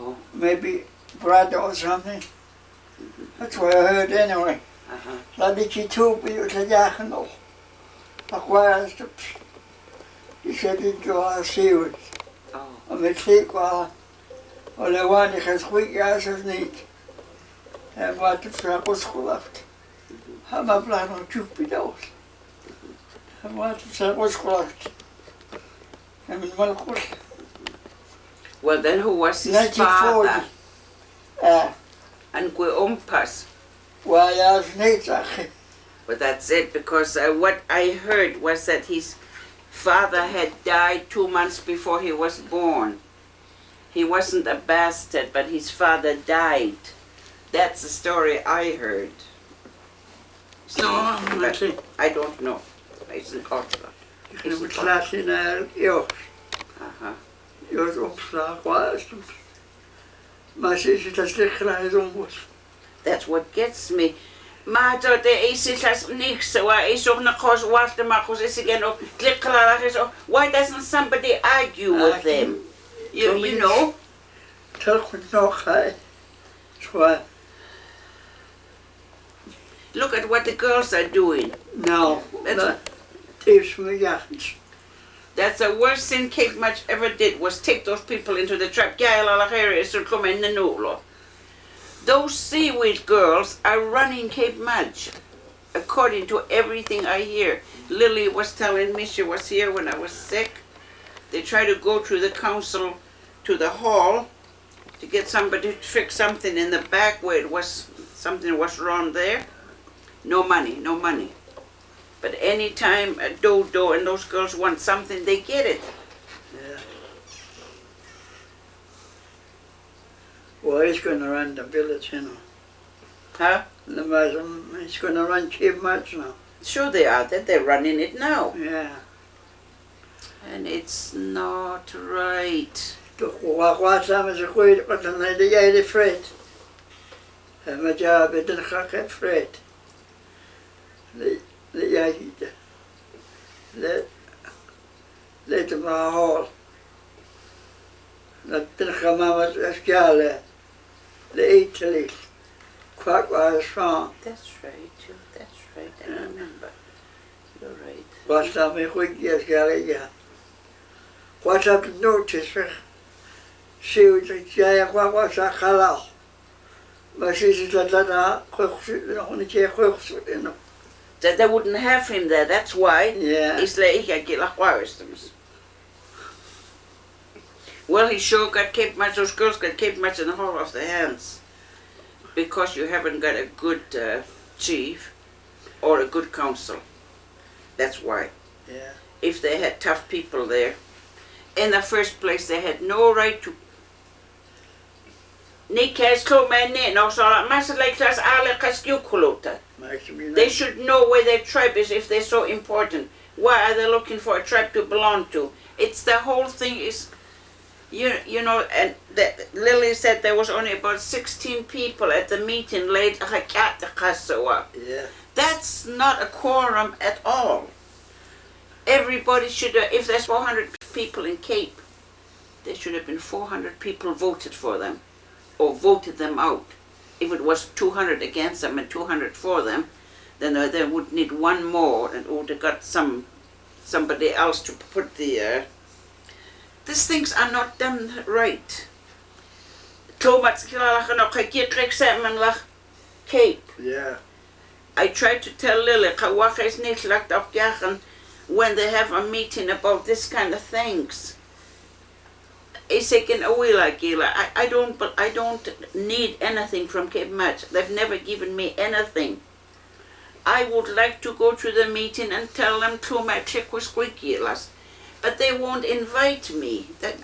Oh. Maybe brother or something. That's what I heard anyway. Laat ik je toe bij je te jagen nog. He said he'd go out serious. And we take well, I wanted to sweet gas as neat. And what the truck was left. I'm a plan on 2 pedos. And what the truck was left. I mean, well, then who was his 1940. father? And Guompas. Well, yeah, it's neat, actually. But that's it, because what I heard was that his father had died 2 months before he was born. He wasn't a bastard, but his father died. That's the story I heard. No, I don't know. It's an author. Ik moet laten naar Jos. Jos opslag was. Maar ze is het als lichtgeleid ombos. That's what gets me. Maar dat is het niks. Waar is op een koos wachten, maar koos is again op lichtgeleid is op. Why doesn't somebody argue with them? You know? Toch nog, hè? Zwaar. Look at what the girls are doing. No, that's the worst thing Cape Match ever did, was take those people into the trap. Those seaweed girls are running Cape Match, according to everything I hear. Lily was telling me, she was here when I was sick. They tried to go to the council, to the hall, to get somebody to fix something in the back where it was, something was wrong there. No money, no money. But anytime a Dodo and those girls want something, they get it. Yeah. Well, he's going to run the village, you know. Huh? He's going to run Cape Match now. Sure they are, that they're running it now. Yeah. And it's not right. Wat samen ze gooien, wat dan heb jij de vreed. En met jou ben je geen vreed. Jij giet. Let hem maar halen. Dat gaan mama als kjale. De eten ligt. Kwak was van. That's right, too. That's right. I remember. You're right. Was dat mijn goed als kjale, ja. Wat heb je notice zeg? Zie dat jij kwam was dat halal. Maar ze is dat nog een keer gehoord in. That they wouldn't have him there, that's why. Yeah. Well, he sure got Cape Match, those girls got Cape Match in the hollow of their hands. Because you haven't got a good chief or a good council. That's why. Yeah. If they had tough people there, in the first place they had no right to. They should know where their tribe is if they're so important. Why are they looking for a tribe to belong to? It's the whole thing is, you know, and Lily said there was only about 16 people at the meeting late. Yeah. That's not a quorum at all. Everybody should, if there's 400 people in Cape, there should have been 400 people voted for them, or voted them out. If it was 200 against them and 200 for them, then they would need one more and would have got somebody else to put the. These things are not done right. Cape. Yeah. I tried to tell Lily, when they have a meeting about this kind of things. I don't need anything from Cape Match. They've never given me anything. I would like to go to the meeting and tell them to my chickwas, but they won't invite me. That,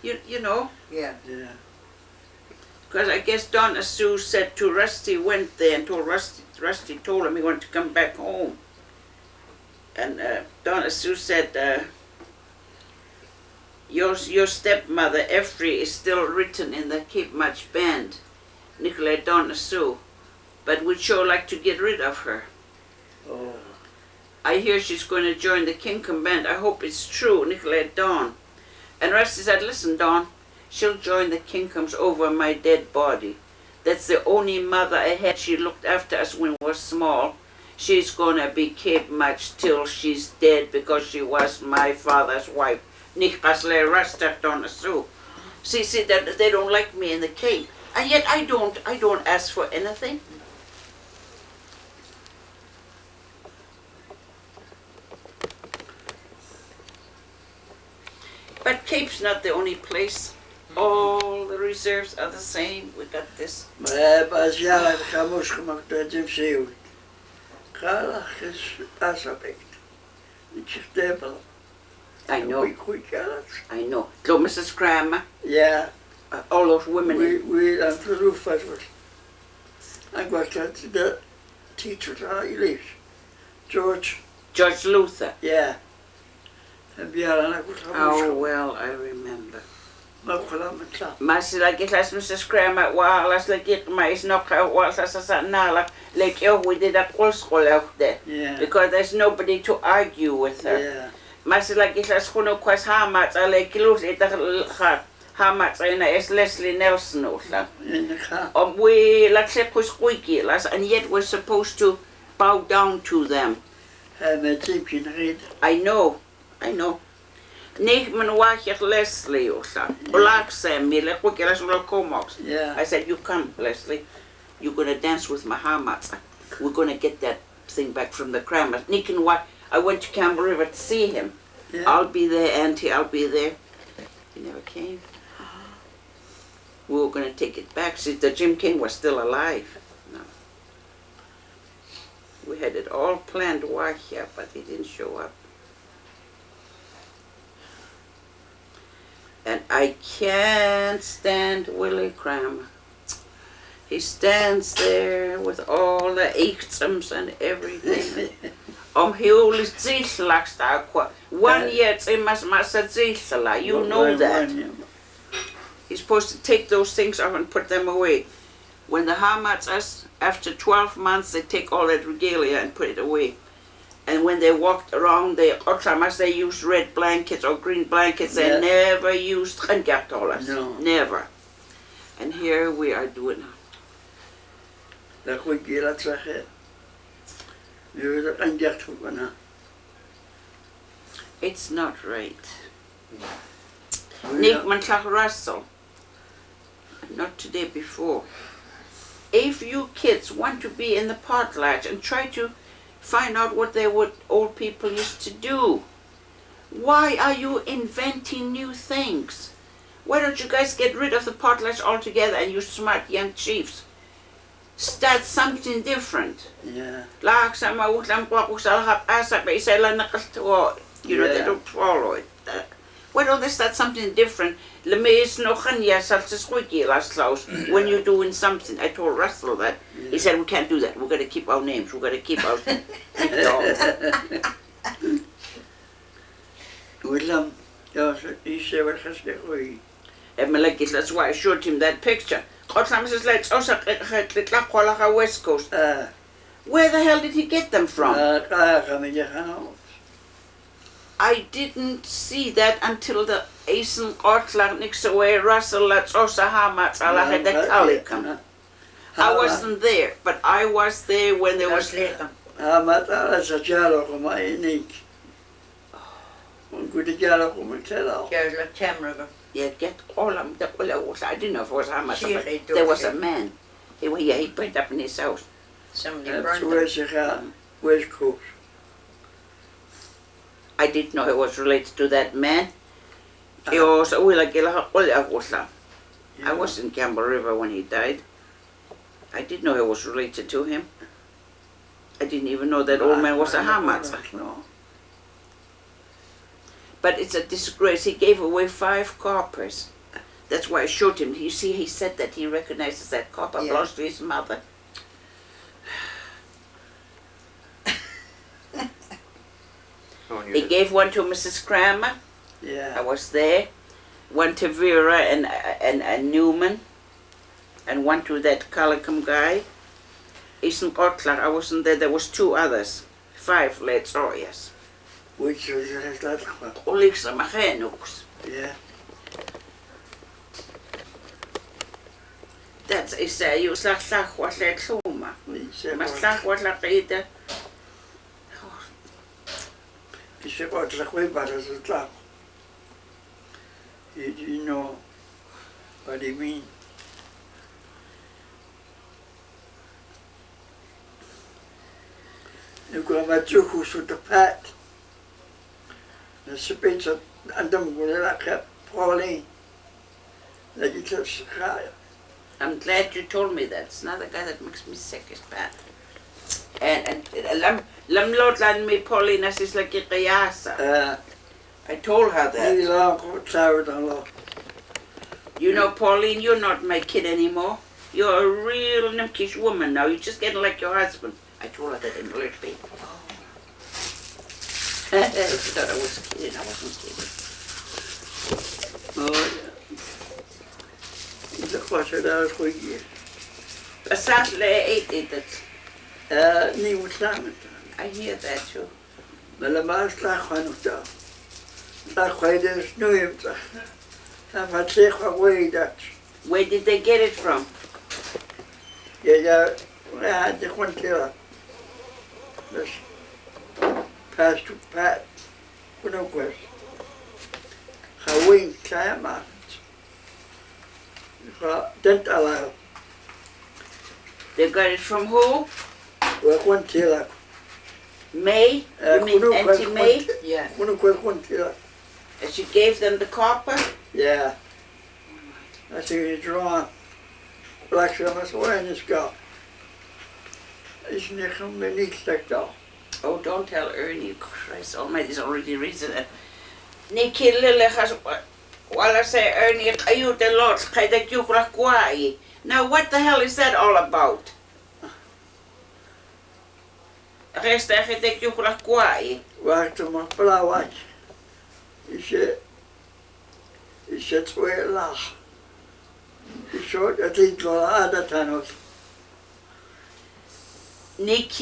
you know. Yeah. Yeah. Because I guess Donna Sue said to Rusty, went there and told Rusty told him he wanted to come back home. And Donna Sue said, your stepmother, Effrey, is still written in the Cape Match band, Nicolai Donna Sue, but we'd sure like to get rid of her. Oh. I hear she's going to join the Kinkum band. I hope it's true, Nicolai Dawn. And Rusty said, listen, Dawn, She'll join the kingdoms over my dead body. That's the only mother I had. She looked after us when we were small. She's gonna be Cape Match till she's dead because she was my father's wife. See that they don't like me in the Cape. And yet I don't ask for anything. But Cape's not the only place. All the reserves are the same. We got this. I know. I know. So Mrs. Crammer. Yeah. All those women. We aan de roof was. Ik was de teacher daar liefst. George Luther. Yeah. En oh well, I remember. Maar like it as Mrs. Crammer, well, as like it is not was as a nala, like we did at all school out there. Yeah. Because there's nobody to argue with her. Yeah. Maar like it as who quite how much I like lose it how much I know is Leslie Nelson also. We like say squeaky and yet we're supposed to bow down to them. I know. Nigman wachig Leslie also. Black Sam, me like what Yeah. I said, you come, Leslie. You're gonna dance with Muhammad. We're gonna get that thing back from the Crammers. Nick and what I went to Campbell River to see him. Yeah. I'll be there, Auntie, I'll be there. He never came. We were going to take it back. See, the Jim King was still alive. No. We had it all planned while here, but he didn't show up. And I can't stand Willie Crammer. He stands there with all the ictums and everything. He always zilslaks daar. 1 year it's in masa zilsla. You know that. He's supposed to take those things off and put them away. When the Hamats us, after 12 months, they take all that regalia and put it away. And when they walked around the Otlamas, they used red blankets or green blankets. They never used Gengartolas. No. Never. And here we are doing it. It's not right. Nickman Russell. Not today, before. If you kids want to be in the potlatch and try to find out what old people used to do, why are you inventing new things? Why don't you guys get rid of the potlatch altogether and you smart young chiefs? Start something different. Yeah. You know, they don't follow it. Why don't they start something different? When you're doing something, I told Russell that. Yeah. He said, we can't do that. We're going to keep our names. We're going to keep our dogs. That's why I showed him that picture. West Coast. Where the hell did he get them from? I didn't see that until the Asen Ortlag next away Russell that's also Hamat had the Kalikam. I wasn't there, but I was there when there was later. Yeah, get all of them. I didn't know if it was Hamat, but there was a man. He went up in his house. Somebody burned him. West Coast. I didn't know he was related to that man. I was in Campbell River when he died. I didn't know he was related to him. I didn't even know that old man was a Hamat. No. But it's a disgrace. He gave away 5 coppers. That's why I showed him. You see, he said that he recognizes that copper belongs to his mother. He gave one to Mrs. Crammer. Yeah. I was there. One to Vera and Newman. And one to that Calicum guy. Isn't Otler. I wasn't there. There was 2 others. 5 lads. Oh, yes. Which was that? Oliksa Magenux. Yeah. That's I say you slag was like soma. Maar slag was like eten. Je zegt wat zeg weet wat is het slag. You know what I mean. Nu kwam met terug hoe ze te paard. Dan speelt ze aan de moeder dat ik Pauline. Dat je het schrijft. I'm glad you told me that. It's not the guy that makes me sick, it's bad. And lam lot lan me Paulina is like a qiyasa. I told her that. You know, Pauline, you're not my kid anymore. You're a real nimkish woman now. You're just getting like your husband. I told her that in the little baby. She thought I was kidding. I wasn't kidding. Oh, yeah. Dat was er daar goed hier. Saturday ate it. Niet moet samen. I hear that too. Maar de maas lag gewoon nog daar. Lag gewoon dus nu hem te. En wat zeg wat weet dat? Where did they get it from? Ja, de gewoon te. Dus pas to pat. Hoe ook was. Gewoon klaar maken. Didn't allow. They got it from who? Well, one tailor. May? You mean Auntie May? Yeah. One tailor. And she gave them the copper? Yeah. I see you draw black summers away in his skull. He's nicht like that. Oh, don't tell Ernie. Christ Almighty's already reason it. Nikki Lille has. Well, I say, Ernie, you the Lord, that you kwai. Now, what the hell is that all about? Rest dat you kwai. Wacht maar, blauwatje. Is het weer laag. Is zo, dat is wel aardig aan ons. Niet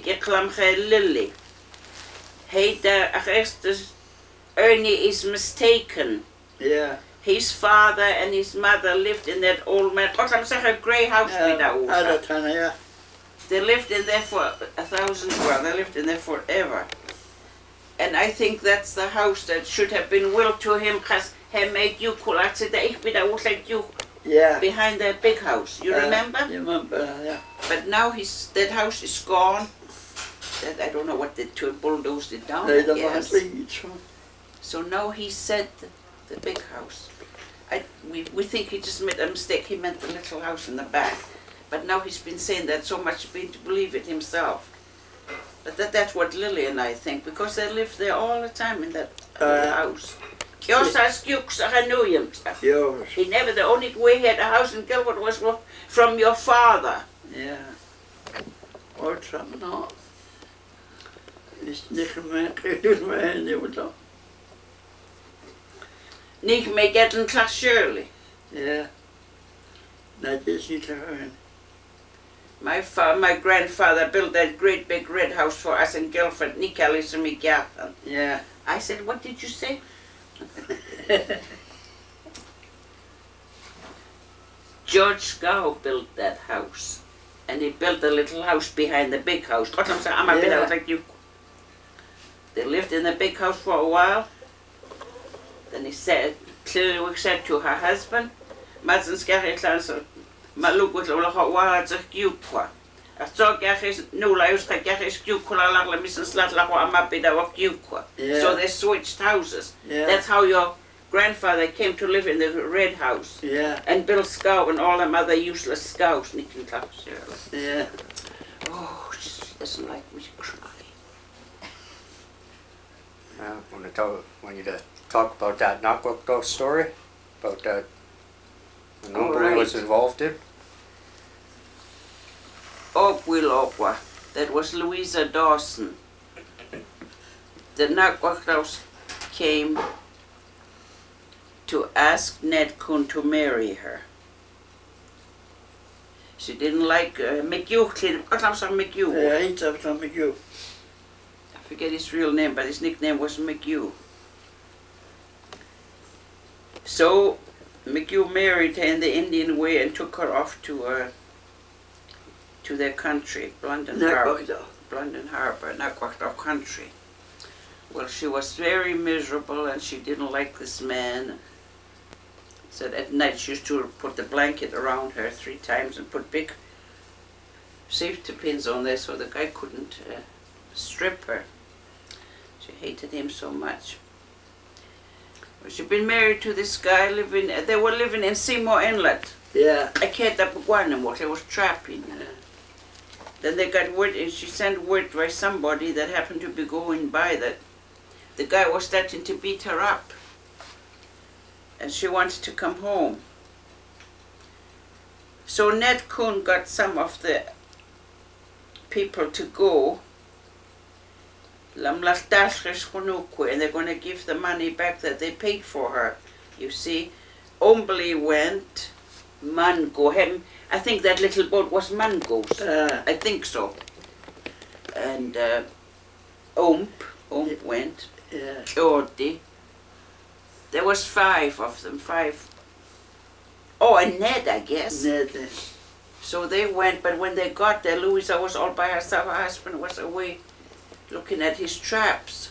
eklam ge Lily. Hey, Ernie is mistaken. Yeah. His father and his mother lived in that old man. I'm saying a grey house with that. Yeah. They lived in there for 1,000. Well, they lived in there forever. And I think that's the house that should have been willed to him because he made you cool. I said that was like you. Yeah. Behind that big house. You remember? You remember, yeah. But now that house is gone. That I don't know what they bulldozed it down. Yes. So now he said the big house. We think he just made a mistake. He meant the little house in the back. But now he's been saying that so much, been to believe it himself. But that's what Lily and I think, because they lived there all the time in that house. He never, the only way he had a house in Gilbert was from your father. Yeah. Or something else. It's nicht mehr, Niet meer getting class Shirley. Yeah. That is niet her. My grandfather built that great big red house for us in Guildford. Yeah. I said, what did you say? George Scow built that house. And he built a little house behind the big house. They lived in the big house for a while. Then he said, clearly said to her husband, Maluk so they switched houses. Yeah. That's how your grandfather came to live in the red house. Yeah. And Bill Scow and all them other useless Scows. Yeah. Oh, she doesn't like me to cry. When you talk about that Knockbook story, about that the number he was involved in. Opwa. That was Louisa Dawson. The Knockbook came to ask Ned Kuhn to marry her. She didn't like McHugh. McHugh. Yeah, he's from McHugh. I forget his real name, but his nickname was McHugh. So McHugh married her in the Indian way and took her off to their country, London Harbour, Nakwachta country. Well, she was very miserable and she didn't like this man. Said at night she used to put the blanket around her 3 times and put big safety pins on there so the guy couldn't strip her. She hated him so much. Well, she'd been married to this guy they were living in Seymour Inlet. Yeah. I can't up what they was trapping. Then they got word, and she sent word by somebody that happened to be going by that the guy was starting to beat her up. And she wanted to come home. So Ned Kuhn got some of the people to go. And they're going to give the money back that they paid for her. You see, Ombley went, Mungo, I think that little boat was Mungo's. I think so. And Omp went. Yeah. Geordie. There was 5 of them, 5. Oh, and Ned, I guess. Ned. So they went, but when they got there, Louisa was all by herself. Her husband was away looking at his traps.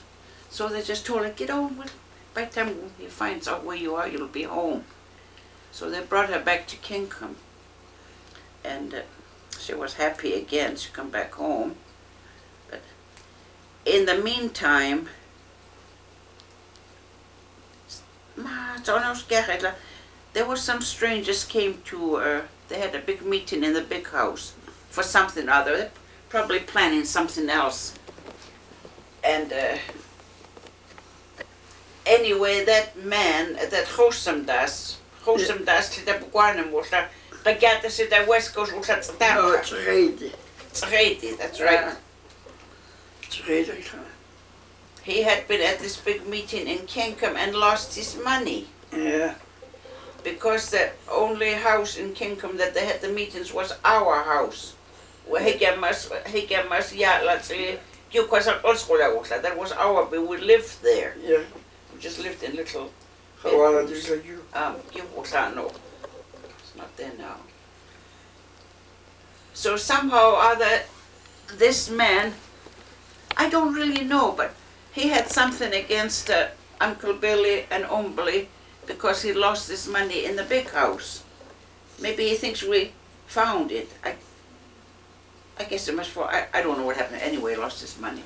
So they just told her, get on. By the time he finds out where you are, you'll be home. So they brought her back to Kingham. And she was happy again. She come back home. But in the meantime, there were some strangers came to, they had a big meeting in the big house for something or other. They're probably planning something else. And anyway, that man, that Hosam Das, the Buguanum was like, Regata said that West Coast was at that. No, it's Reedy. It's Reedy, that's right. It's Reedy. He had been at this big meeting in Kingham and lost his money. Yeah. Because the only house in Kingham that they had the meetings was our house. That was our, we lived there. Yeah. We just lived in little. How are you? No. It's not there now. So somehow or other, this man, I don't really know, but he had something against Uncle Billy and Ombley because he lost his money in the big house. Maybe he thinks we found it. I guess it must. I don't know what happened. Anyway, he lost his money.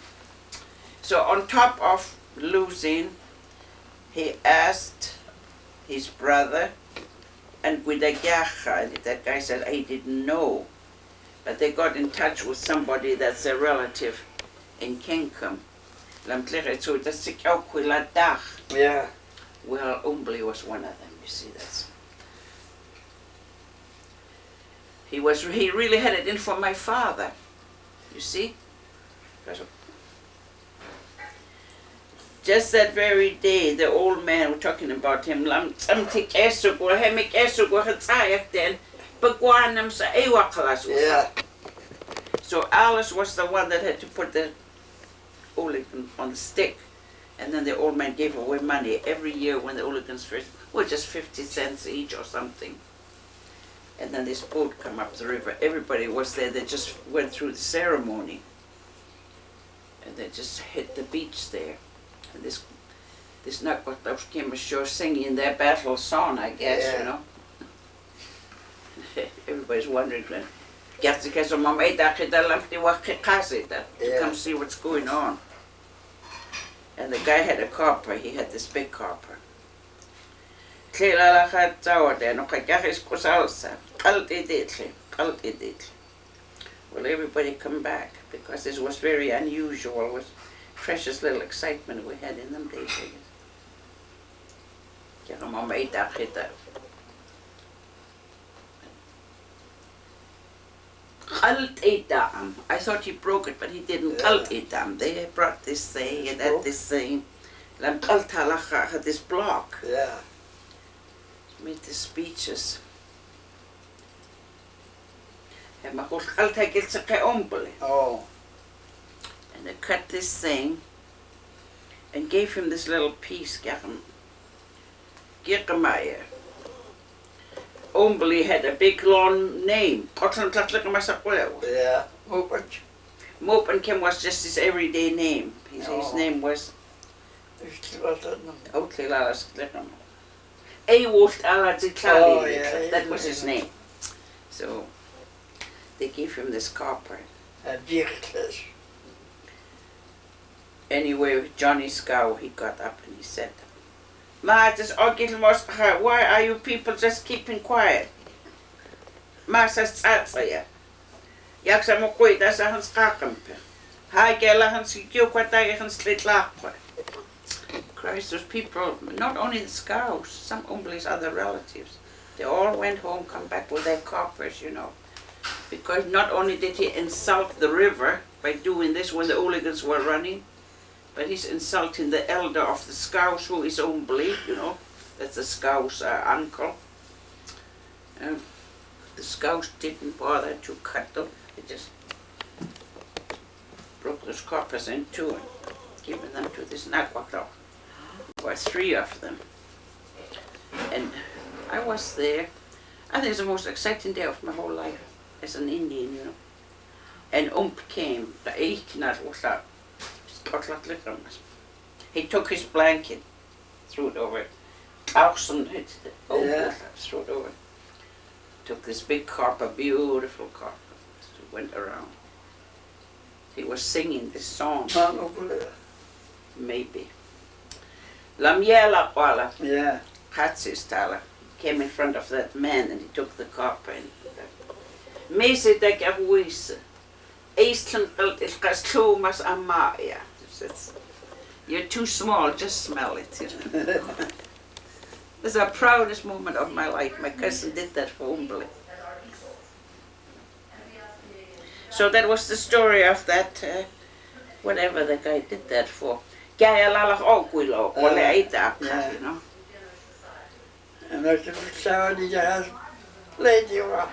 So on top of losing, he asked his brother and Guidagacha, and that guy said, I didn't know. But they got in touch with somebody that's a relative in Kingham. Yeah. Well, Ombley was one of them, you see, he really had it in for my father, you see. Just that very day, the old man, we're talking about him, Yeah. So Alice was the one that had to put the Ooligan on the stick. And then the old man gave away money every year when the Ooligans first, well, just 50 cents each or something. And then this boat come up the river. Everybody was there. They just went through the ceremony. And they just hit the beach there. And this Nakwatos came ashore singing their battle song, I guess, Yeah. you know. Everybody's wondering when to come see what's going on. And the guy had a copper, he had this big copper. Well, everybody come back because this was very unusual. It was precious little excitement we had in them days. I thought he broke it, but he didn't. They brought this thing and that this thing. This block. Yeah. Made the speeches. Oh. And they cut this thing and gave him this little piece, Germeyer. Umberley had a big long name. Yeah. Open. Mopen Kim was just his everyday name. His name was Ewolf Aladziklali. That was his name. So they gave him this copper. Anyway, Johnny Scow, he got up and he said, "Ma, why are you people just keeping quiet? Ma says, Yaksa mo kuita sa hans kakampe. Hai kela hans kiukwata hans litlakwa." Christ, those people, not only the Scouts, some Umberley's other relatives, they all went home, come back with their coppers, you know. Because not only did he insult the river by doing this when the hooligans were running, but he's insulting the elder of the Scouts, who is Umberley, you know. That's the Scouts' uncle. The Scouts didn't bother to cut them. They just broke those coppers in two and given them to this Nakwakdog. There were 3 of them. And I was there. I think it's the most exciting day of my whole life as an Indian, you know. And came, the Eiknat was that. He took his blanket, threw it over. Klausen threw it over. Took this big copper, beautiful copper, went around. He was singing this song. Maybe. Lamyela Wala. Yeah. Hatsistala came in front of that man and he took the copper and Mese de Gahuise. Eastland Ilkaslumas Amaya. You're too small, just smell it. You know. It's the proudest moment of my life. My cousin did that for Umberley. So that was the story of that, whatever the guy did that for. You know. And that's somebody just played you up.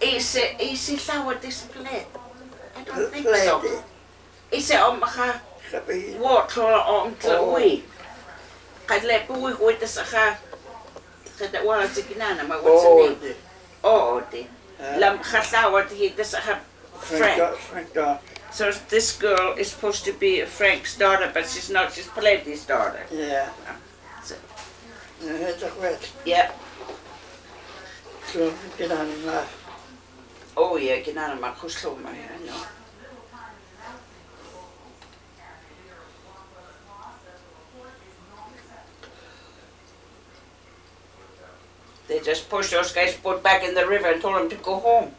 Is it flower display? I don't think so. Is it on my water on the way? I'd let boy with the Saka. That was the Ginana, what's the name? Oh, the Lam Hasawa, he does have Frank. So this girl is supposed to be Frank's daughter, but she's not, she's Palladi's daughter. Yeah. So, Yeah. yeah. Oh yeah, Ginana Makusloma, I know. They just pushed those guys, put back in the river and told them to go home.